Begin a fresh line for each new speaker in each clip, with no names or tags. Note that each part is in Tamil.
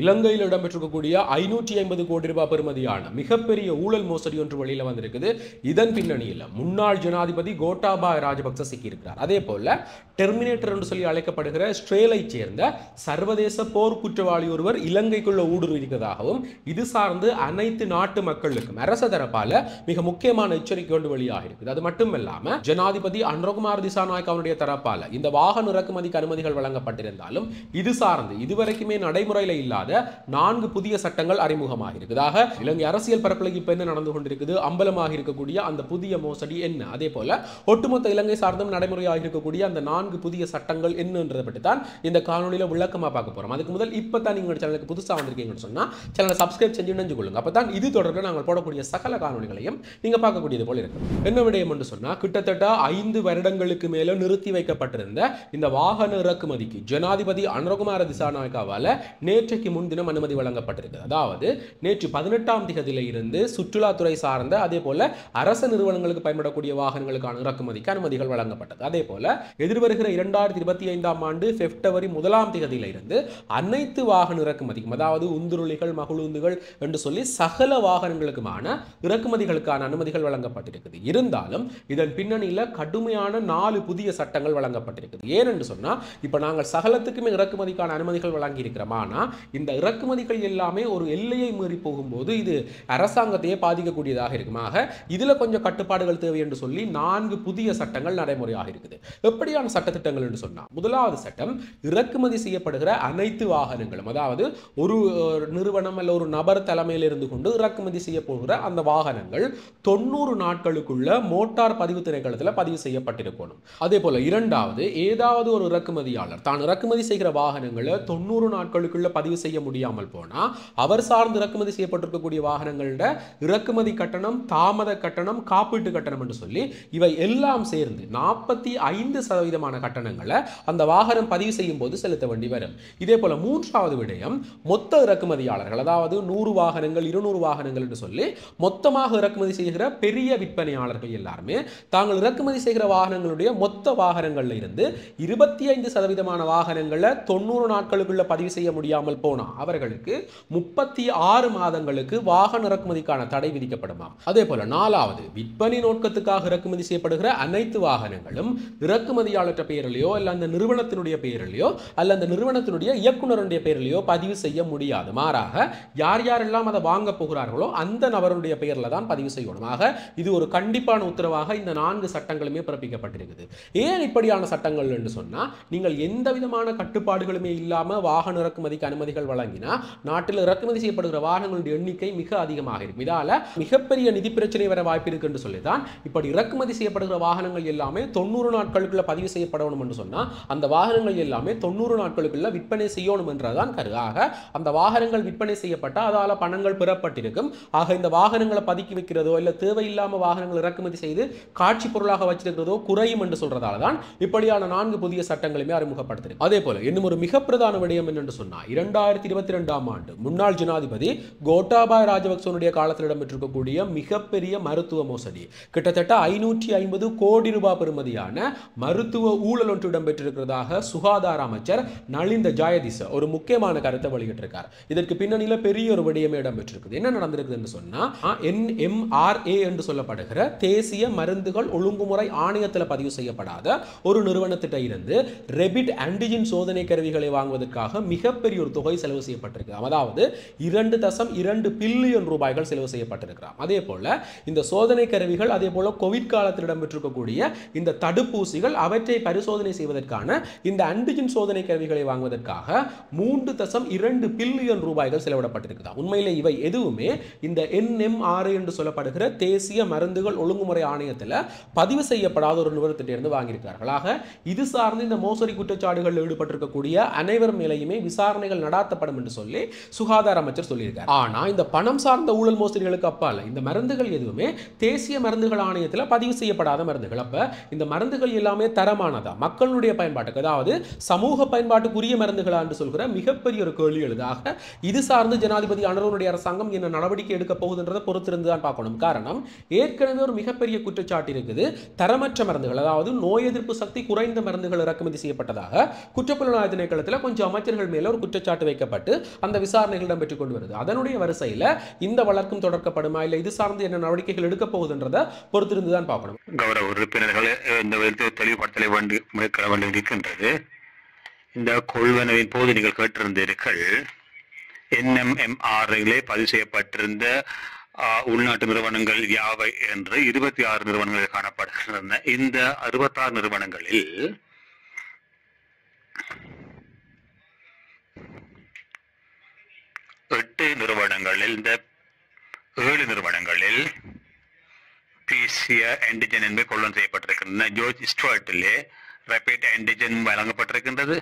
இலங்கையில் இடம்பெற்றிருக்கக்கூடிய 550 கோடி ரூபாய் பெறுமதியான மிகப்பெரிய ஊழல் மோசடி ஒன்று வெளியில வந்திருக்குது. இதன் பின்னணியில் முன்னாள் ஜனாதிபதி கோட்டாபாய ராஜபக்ச சிக்கியிருக்கிறார். அதே போல டெர்மினேட்டர் என்று சொல்லி அழைக்கப்படுகிற இஸ்ரேலை சேர்ந்த சர்வதேச போர் குற்றவாளி ஒருவர் இலங்கைக்குள்ள ஊடுருவிருக்கிறதாகவும் இது சார்ந்து அனைத்து நாட்டு மக்களுக்கும் அரச தரப்பால மிக முக்கியமான எச்சரிக்கை ஒன்று வெளியாக இருக்குது. அது மட்டுமல்லாம ஜனாதிபதி அனுரகுமார் திசாநாயக்கவுடைய தரப்பால இந்த வாகன இறக்குமதிக்கு அனுமதிகள் வழங்கப்பட்டிருந்தாலும் இது சார்ந்து இதுவரைக்குமே நடைமுறையில் இல்லாத 4 புதிய சட்டங்கள் அறிமுகமாக இருக்குதாக இலங்கை அரசியல் பரப்பில் இப்ப என்ன நடந்து கொண்டிருக்குது, அம்பலமாக இருக்கக்கூடிய அந்த புதிய மோசடி என்ன, அதே போல ஒட்டுமொத்த இலங்கை சார்ந்தும் நடைமுறையாக இருக்கக்கூடிய அந்த 4 புதிய சட்டங்கள் என்னன்றதை பற்றி தான் இந்த காணொலியில விளக்கமா பார்க்க போறோம். அதுக்கு முதல் இப்பதான் நீங்க சேனலுக்கு புதுசா வந்திருக்கீங்கன்னு சொன்னா சேனலை சப்ஸ்கிரைப் செஞ்சு நினைஞ்சு கொள்ளுங்க. அப்பதான் இது தொடர்பில் நாங்கள் போடக்கூடிய சகல காணொலிகளையும் நீங்க பார்க்கக்கூடியது போல இருக்கும். என்ன விடயம் என்று சொன்னா கிட்டத்தட்ட 5 வருடங்களுக்கு மேல நிறுத்தி வைக்கப்பட்டிருந்த இந்த வாகன இறக்குமதிக்கு ஜனாதிபதி அனுரகுமார திசாநாயக்காவால நேற்றைக்கு முன்தினம் அனுமதி வழங்கப்பட்டிருக்கு. அதாவது நேற்று 18ஆம் தேதியில இருந்து சுற்றுலாத்துறை சார்ந்த அதே போல அரசு நிறுவனங்களுக்கு பயன்படக்கூடிய வாகனங்களுக்கான இறக்குமதிக்கு அனுமதிகள் வழங்கப்பட்டது. அதே போல எதிர்வருகிற 2025ஆம் ஆண்டு பிப்ரவரி 1ஆம் தேதியில இருந்து அனைத்து வாகன இறக்குமதிக்கும் அதாவது உந்துருளிகள் மகுழுந்துகள் என்று சொல்லி சகல வாகனங்களுக்குமான இறக்குமதிகளுக்கான அனுமதிகள் வழங்கப்பட்டிருக்குது. இருந்தாலும் இதன் பின்னணியில கடுமையான 4 புதிய சட்டங்கள் வழங்கப்பட்டிருக்குது. ஏனென்று சொன்னா இப்ப நாங்கள் சகலத்துக்குமே இறக்குமதிக்கான அனுமதிகள் வழங்கி இருக்கிறோம். ஆனா இந்த இறக்குமதிகள் எல்லாமே ஒரு எல்லையை மீறி போகும்போது இது அரசாங்கத்தையே பாதிக்கக்கூடியதாக இருக்குமாக இதுல கொஞ்சம் கட்டுப்பாடுகள் தேவை என்று சொல்லி 4 புதிய சட்டங்கள் நடைமுறையாக இருக்குது. எப்படியான சட்டத்திட்டங்கள் என்று சொன்னா முதலாவது சட்டம் இறக்குமதி செய்யப்படுகிற அனைத்து வாகனங்களும் அதாவது ஒரு நிறுவனம் அல்ல ஒரு நபர் தலைமையில் இருந்து கொண்டு இறக்குமதி செய்ய போகிற அந்த வாகனங்கள் 90 நாட்களுக்குள்ள மோட்டார் பதிவு திணைக்களத்தில் பதிவு செய்யப்பட்டிருக்கணும். அதே போல இரண்டாவது ஏதாவது ஒரு இறக்குமதியாளர் தான் இறக்குமதி செய்கிற வாகனங்களை 90 நாட்களுக்குள்ள பதிவு செய்ய முடியாமல் போனா அவர் சார்ந்து இறக்குமதி செய்யப்பட்டிருக்கக்கூடிய வாகனங்களோட இறக்குமதி கட்டணம், தாமத கட்டணம், காப்பீட்டு கட்டணம் என்று சொல்லி இவை எல்லாம் சேர்ந்து 45% கட்டணங்களை அந்த வாகனம் பதிவு செய்யும் போது செலுத்த வேண்டி வரும். இதே போல மூன்றாவது விடயம் மொத்த இறக்குமதியாளர்கள் அதாவது 100 வாகனங்கள் 200 வாகனங்கள் என்று சொல்லி மொத்தமாக இறக்குமதி செய்கிற பெரிய விற்பனையாளர்கள் எல்லாருமே தாங்கள் இறக்குமதி செய்கிற வாகனங்களுடைய மொத்த வாகனங்கள்ல இருந்து 25% வாகனங்களை 90 நாட்களுக்குள்ள பதிவு செய்ய முடியாமல் போனா அவர்களுக்கு 36 மாதங்களுக்கு வாகன இறக்குமதிக்கான தடை விதிக்கப்படுமா. அதே போல நாலாவது விற்பனை நோக்கத்துக்காக இறக்குமதி செய்யப்படுகிற அனைத்து வாகனங்களும் இறக்குமதியாளர் பெயரிலேயோ அல்ல அந்த நிறுவனத்தினுடைய பெயரிலேயோ அல்ல அந்த நிறுவனத்தினுடைய இயக்குனருடைய பெயரிலேயோ பதிவு செய்ய முடியாது. மாறாக யார் யாரெல்லாம் அதை வாங்க போகிறார்களோ அந்த நபருடைய பெயரில் தான் பதிவு செய்யணும். ஆக இது ஒரு கண்டிப்பான உத்தரவாக இந்த 4 சட்டங்களுமே பிறப்பிக்கப்பட்டிருக்குது. ஏன் இப்படியான சட்டங்கள் என்று சொன்னா நீங்கள் எந்த விதமான கட்டுப்பாடுகளுமே இல்லாம வாகன இறக்குமதிக்கு அனுமதிகள் வழங்கினா நாட்டில் இறக்குமதி செய்யப்படுகிற வாகனங்களுடைய எண்ணிக்கை மிக அதிகமாக இருக்கும். இதால மிகப்பெரிய நிதி பிரச்சனை வர வாய்ப்பு இருக்கு என்று சொல்லிதான் இப்படி இறக்குமதி செய்யப்படுகிற வாகனங்கள் எல்லாமே 90 நாட்களுக்குள்ள பதிவு செய்யப்படணும் என்று சொன்னா அந்த வாகனங்கள் எல்லாமே 90 நாட்களுக்குள்ள விற்பனை செய்யணும் என்றதான் கருதாக அந்த வாகனங்கள் விற்பனை செய்யப்பட்ட அதால பணங்கள் பெறப்பட்டிருக்கும். ஆக இந்த வாகனங்களை பதுக்கி வைக்கிறதோ இல்ல தேவையில்லாம வாகனங்கள் இறக்குமதி செய்து காட்சி பொருளாக வச்சிருக்கிறதோ குறையும் என்று சொல்றதால தான் இப்படியான 4 புதிய சட்டங்களுமே அறிமுகப்படுத்திருக்கு. அதே போல இன்னும் ஒரு மிக பிரதான விடயம் என்று சொன்னா 2022ஆம் ஆண்டு முன்னாள் ஜனாதிபதி கோட்டாபாய ராஜபக்சனுடைய காலத்தில் இடம்பெற்றிருக்கக்கூடிய மிகப்பெரிய மருத்துவ மோசடி கிட்டத்தட்ட 550 கோடி ரூபாய் பெறுமதியான மருத்துவ ஊழல் ஒன்று இடம்பெற்றிருக்கிறதாக சுகாதார அமைச்சர் நலிந்த ஜாயதிச ஒரு முக்கியமான கருத்தை வெளியிட்டிருக்கார். இதற்கு பின்னணியில பெரிய ஒரு விடயமே இடம்பெற்றிருக்குது. என்ன நடந்திருக்குது என்று சொன்னா NMRA என்று சொல்லப்படுகிற தேசிய மருந்துகள் ஒழுங்குமுறை ஆணையத்தில் பதிவு செய்யப்படாத ஒரு நிறுவனத்திட்ட இருந்து ரெபிட் ஆன்டிஜன் சோதனை கருவிகளை வாங்குவதற்காக மிகப்பெரிய ஒரு தொகை செலவு செய்யப்பட்டிருக்கு. அதாவது 2.2 பில்லியன் ரூபாய்கள் செலவு செய்யப்பட்டிருக்கிறார். அதே போல இந்த சோதனை கருவிகள் அதே போல கோவிட் காலத்தில் இடம்பெற்றிருக்கக்கூடிய இந்த தடுப்பூசிகள் அவற்றை பரிசோதனை செய்வதற்கான இந்த ஆன்டிஜன் சோதனை கருவிகளை வாங்குவதற்காக 3.2 பில்லியன் ரூபாய்கள் செலவிடப்பட்டிருக்கிறது. உண்மையிலே இவை எதுவுமே இந்த NMRA என்று சொல்லப்படுகிற தேசிய மருந்துகள் ஒழுங்குமுறை ஆணையத்தில் பதிவு செய்யப்படாத ஒரு நிறுவனத்திலிருந்து வாங்கியிருக்கிறார்கள். ஆக இது சார்ந்து இந்த மோசடி குற்றச்சாட்டுகளில் ஈடுபட்டிருக்கக்கூடிய அனைவர் மேலேயுமே விசாரணைகள் நடாத்தப்படும் என்று சொல்லி சுகாதார அமைச்சர் சொல்லியிருக்கார். ஆனா இந்த பணம் சார்ந்த ஊழல் மோசடிகளுக்கு அப்பால் இந்த மருந்துகள் எதுவுமே தேசிய மருந்துகள் ஆணையத்தில் பதிவு செய்யப்படாத மருந்துகள். அப்ப இந்த மருந்துகள் எல்லாமே தரமானதா மக்களுடைய பயன்பாட்டுக்கு அதாவது சமூக பயன்பாட்டுக்குரிய மருந்துகளா என்று சொல்கிற மிகப்பெரிய ஒரு கேள்வி எழுதாக இது சார்ந்து ஜனாதிபதி அனுரனுடைய அரசாங்கம் என்ன நடவடிக்கை எடுக்க போகுதுன்றதை பொறுத்திருந்து தான் பார்க்கணும். காரணம் ஏற்கனவே ஒரு மிகப்பெரிய குற்றச்சாட்டு இருக்குது. தரமற்ற மருந்துகள் அதாவது நோய் எதிர்ப்பு சக்தி குறைந்த மருந்துகள் இறக்குமதி செய்யப்பட்டதாக குற்றப்புலனாய்வு திணைக்களத்தில் கொஞ்சம் அமைச்சர்கள் மேல ஒரு குற்றச்சாட்டு வைக்கப்பட்டது. அமைக்கப்பட்டு அந்த விசாரணைகள் இடம்பெற்றுக் கொண்டு வருது. அதனுடைய வரிசையில் இந்த வழக்கும் தொடர்க்கப்படுமா இல்லை இது சார்ந்து என்ன நடவடிக்கைகள் எடுக்க போகுதுன்றதை பொறுத்திருந்து தான் பார்க்கணும்.
கௌரவ உறுப்பினர்கள் இந்த விதத்தில் தெளிவுபடுத்தலை மேற்கொள்ள வேண்டும் இருக்கின்றது. இந்த கொள்வனவின் போது நீங்கள் கேட்டிருந்தீர்கள் NMMRலே பதிவு செய்யப்பட்டிருந்த உள்நாட்டு நிறுவனங்கள் யாவை என்று 26 நிறுவனங்கள் காணப்படுகின்றன. இந்த 66 நிறுவனங்களில் 8 நிறுவனங்களில் இந்த 7 நிறுவனங்களில் PCR ஆன்டிஜன் என்பது கொள்வன் செய்யப்பட்டிருக்கின்றன. ஜோர்ஜ் ஸ்டுவர்ட்டிலே ரேபிட் ஆன்டிஜன் வழங்கப்பட்டிருக்கின்றது,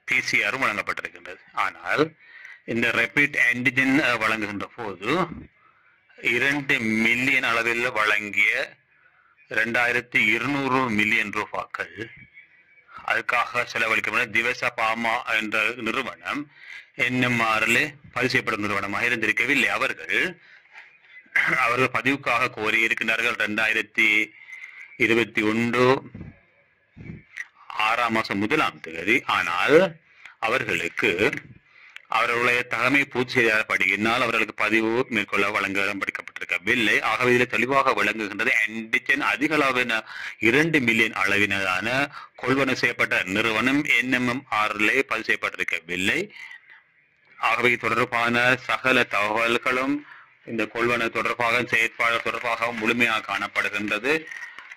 PCR வழங்கப்பட்டிருக்கின்றது. ஆனால் இந்த ரேபிட் ஆன்டிஜன் வழங்குகின்ற போது 2 மில்லியன் அளவில் வழங்கிய 2200 மில்லியன் ரூபாய்கள் அதுக்காக செலவழிக்கப்பட்ட திவசா பாமா என்ற நிறுவனம் NMRலே பதிவு செய்யப்படும் நிறுவனமாக இருந்திருக்கவில்லை. அவர்கள் பதிவுக்காக கோரி இருக்கின்றார்கள் 2021 6ஆம் மாதம் 1ஆம் தேதி. ஆனால் அவர்களுக்கு அவர்களுடைய தலைமை பூர்த்தி செய்யப்படியினால் அவர்களுக்கு பதிவு மேற்கொள்ள வழங்கப்பட்டிருக்கவில்லை. ஆகவே இதில் தெளிவாக விளங்குகின்றது ஆன்டிஜன் அதிக அளவின 2 மில்லியன் அளவினதான கொள்வன செய்யப்பட்ட நிறுவனம் NMMRலே பதிவு செய்யப்பட்டிருக்கவில்லை. ஆகவே தொடர்பான சகல தகவல்களும் இந்த கொள்வன தொடர்பாக செயற்பாடு தொடர்பாக முழுமையாக காணப்படுகின்றது.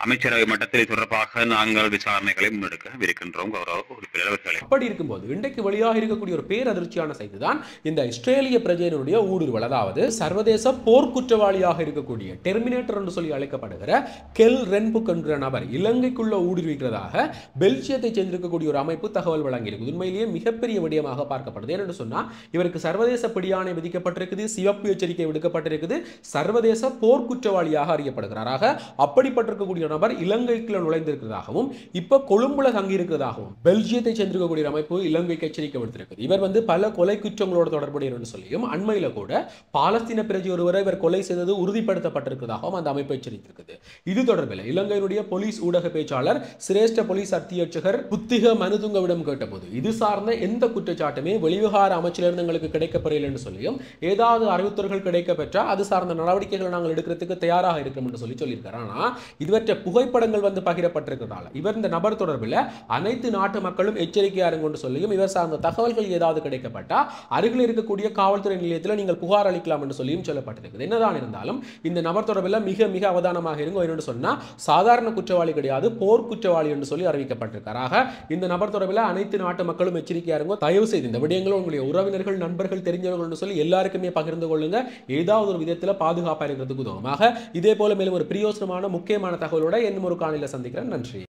அமைச்சரவை மட்டத்தில் தொடர்பாக நாங்கள் விசாரணைகளை முன்னெடுக்கவிருக்கின்றோம். கௌரவ உறுப்பினர்களே,
அப்படி இருக்கும்போது இன்றைக்கு வெளியாக இருக்கக்கூடிய ஒரு பேரதிர்ச்சியான செய்தி தான் இந்த இஸ்ரேலிய பிரஜையினுடைய ஊடுருவல். அதாவது சர்வதேச போர்க்குற்றவாளியாக இருக்கக்கூடிய டெர்மினேட்டர் என்று சொல்லி அழைக்கப்படுகிற கெல் ரென்புக் என்ற நபர் இலங்கைக்குள்ள ஊடுருவிக்கிறதாக பெல்ஜியத்தை சேர்ந்திருக்கக்கூடிய ஒரு அமைப்பு தகவல் வழங்கியிருக்கு. உண்மையிலேயே மிகப்பெரிய விடயமாக பார்க்கப்படுது. ஏன்னு சொன்னா இவருக்கு சர்வதேச பிடியாணை விதிக்கப்பட்டிருக்குது, சிவப்பு எச்சரிக்கை விடுக்கப்பட்டிருக்குது, சர்வதேச போர்க்குற்றவாளியாக அறியப்படுகிறாராக. அப்படிப்பட்டிருக்கக்கூடிய நபர் இலங்கைக்குள்ள நுழைந்திருக்கிறதாகவும் இப்ப கொழும்புல தங்கி இருக்கிறதாகவும் பெல்ஜியத்தை சேர்ந்திருக்கக்கூடிய அமைப்பு இலங்கைக்கு எச்சரிக்கை விடுத்திருக்கிறது. இவர் பல கொலை குற்றங்களோடு தொடர்புடையவர் சொல்லியும் அண்மையில கூட பாலஸ்தீன பிரஜை ஒருவரை இவர் கொலை செய்தது உறுதிப்படுத்தப்பட்டிருக்கிறதாகவும் அந்த அமைப்பு எச்சரித்திருக்கிறது. இது தொடர்பில் இலங்கையினுடைய போலீஸ் ஊடக பேச்சாளர் சிரேஷ்ட போலீஸ் அத்தியட்சகர் புத்திக மனுதுங்கவிடம் கேட்டபோது இது சார்ந்த எந்த குற்றச்சாட்டுமே வெளிவிவகார அமைச்சிலிருந்து எங்களுக்கு கிடைக்கப்பெறவில்லை என்று சொல்லியும் ஏதாவது அறிவுறுத்தல்கள் கிடைக்கப்பெற்றால் அது சார்ந்த நடவடிக்கைகளை நாங்கள் எடுக்கிறதுக்கு தயாராக இருக்கிறோம் என்று சொல்லியிருக்கிறார். ஆனா இதுவற்ற புகைப்படங்கள் பகிரப்பட்டிருக்கிறதால இவர் இந்த நபர் தொடர்பில் அனைத்து நாட்டு மக்களும் எச்சரிக்கையா இருங்க சொல்லியும் இவர் சார்ந்த தகவல்கள் ஏதாவது கிடைக்கப்பட்டா அருகில் இருக்கக்கூடிய காவல்துறை நிலையத்தில் நீங்கள் புகார் அளிக்கலாம் என்று சொல்லியும் சொல்லப்பட்டிருக்கிறது. என்னதான் இருந்தாலும் இந்த நபர் தொடர்பில் மிக மிக அவதானமாக இருங்க. என்னன்னு சொன்னா சாதாரண குற்றவாளி கிடையாது, போர் குற்றவாளி என்று சொல்லி அறிவிக்கப்பட்டிருக்கிறாங்க. இந்த நபர் தொடர்பில் அனைத்து நாட்டு மக்களும் எச்சரிக்கையா இருங்க. தயவு செய்து இந்த விடயங்களும் உங்களுடைய உறவினர்கள், நண்பர்கள், தெரிஞ்சவர்கள் சொல்லி எல்லாருக்குமே பகிர்ந்து கொள்ளுங்க. ஏதாவது ஒரு விதத்தில் பாதுகாப்பாக இருக்கிறதுக்கு உதவுமாக. இதே போல மேலும் ஒரு பிரியோசனமான முக்கியமான தகவலோட இன்னும் ஒரு காணொளியில் சந்திக்கிறேன். நன்றி.